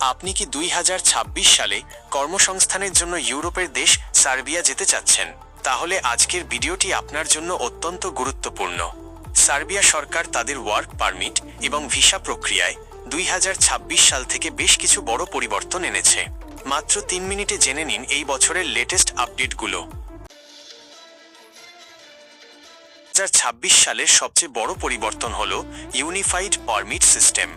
আপনি কি 2026 সালে কর্মসংস্থানের জন্য ইউরোপের দেশ সার্বিয়া যেতে চাচ্ছেন? তাহলে আজকের ভিডিওটি আপনার জন্য অত্যন্ত গুরুত্বপূর্ণ। সার্বিয়া সরকার তাদের ওয়ার্ক পারমিট এবং ভিসা প্রক্রিয়ায় 2026 সাল থেকে বেশ কিছু বড় পরিবর্তন এনেছে। মাত্র 3 মিনিটে জেনে নিন এই বছরের লেটেস্ট আপডেটগুলো। 2026 সালের সবচেয়ে বড় পরিবর্তন হল ইউনিফাইড পারমিট সিস্টেম।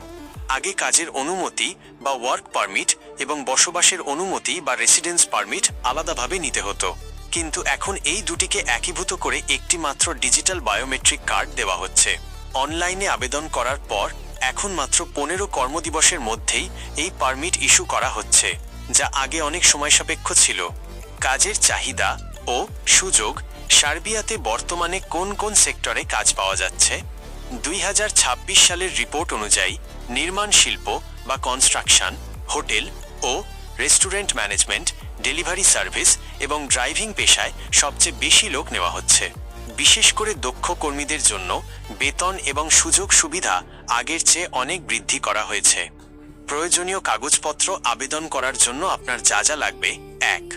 আগে কাজের অনুমতি বা ওয়ার্ক পারমিট এবং বসবাসের অনুমতি বা রেসিডেন্স পারমিট আলাদাভাবে নিতে হতো, কিন্তু এখন এই দুটিকে একীভূত করে একটি মাত্র ডিজিটাল বায়োমেট্রিক কার্ড দেওয়া হচ্ছে। অনলাইনে আবেদন করার পর এখন মাত্র 15 কর্মদিবসের মধ্যেই এই পারমিট ইস্যু করা হচ্ছে, যা আগে অনেক সময়সাপেক্ষ ছিল। কাজের চাহিদা ও সুযোগ। সার্বিয়াতে বর্তমানে কোন কোন সেক্টরে কাজ পাওয়া যাচ্ছে? 2026 সালের রিপোর্ট অনুযায়ী নির্মাণ শিল্প বা কনস্ট্রাকশন, হোটেল ও রেস্টুরেন্ট ম্যানেজমেন্ট, ডেলিভারি সার্ভিস এবং ড্রাইভিং পেশায় সবচেয়ে বেশি লোক নেওয়া হচ্ছে। বিশেষ করে দক্ষ কর্মীদের জন্য বেতন এবং সুযোগ সুবিধা আগের চেয়ে অনেক বৃদ্ধি করা হয়েছে। প্রয়োজনীয় কাগজপত্র আবেদন করার জন্য আপনার যা যা লাগবে: 1.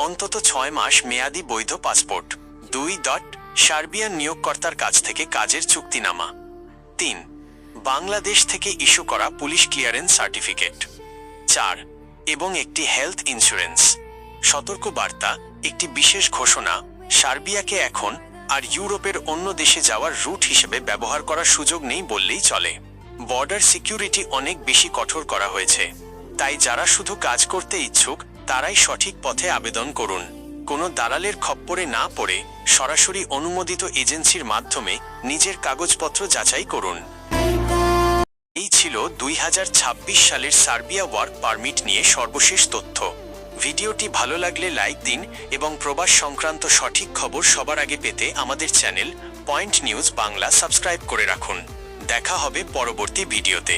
অন্তত 6 মাস মেয়াদি বৈধ পাসপোর্ট। 2. সার্বিয়ান নিয়োগকর্তার কাছ থেকে কাজের চুক্তিনামা। 3. বাংলাদেশ থেকে ইস্যু করা পুলিশ ক্লিয়ারেন্স সার্টিফিকেট। 4. এবং একটি হেলথ ইন্স্যুরেন্স। সতর্কবার্তা: একটি বিশেষ ঘোষণা, সার্বিয়াকে এখন আর ইউরোপের অন্য দেশে যাওয়ার রুট হিসেবে ব্যবহার করার সুযোগ নেই বললেই চলে। বর্ডার সিকিউরিটি অনেক বেশি কঠোর করা হয়েছে, তাই যারা শুধু কাজ করতে ইচ্ছুক তারাই সঠিক পথে আবেদন করুন। কোনো দালালের খপ্পরে না পড়ে সরাসরি অনুমোদিত এজেন্সির মাধ্যমে নিজের কাগজপত্র যাচাই করুন। এই ছিল 2026 সালের সার্বিয়া ওয়ার্ক পারমিট নিয়ে সর্বশেষ তথ্য। ভিডিওটি ভালো লাগলে লাইক দিন এবং প্রবাস সংক্রান্ত সঠিক খবর সবার আগে পেতে আমাদের channel point news Bangla subscribe করে রাখুন। দেখা হবে পরবর্তী ভিডিওতে।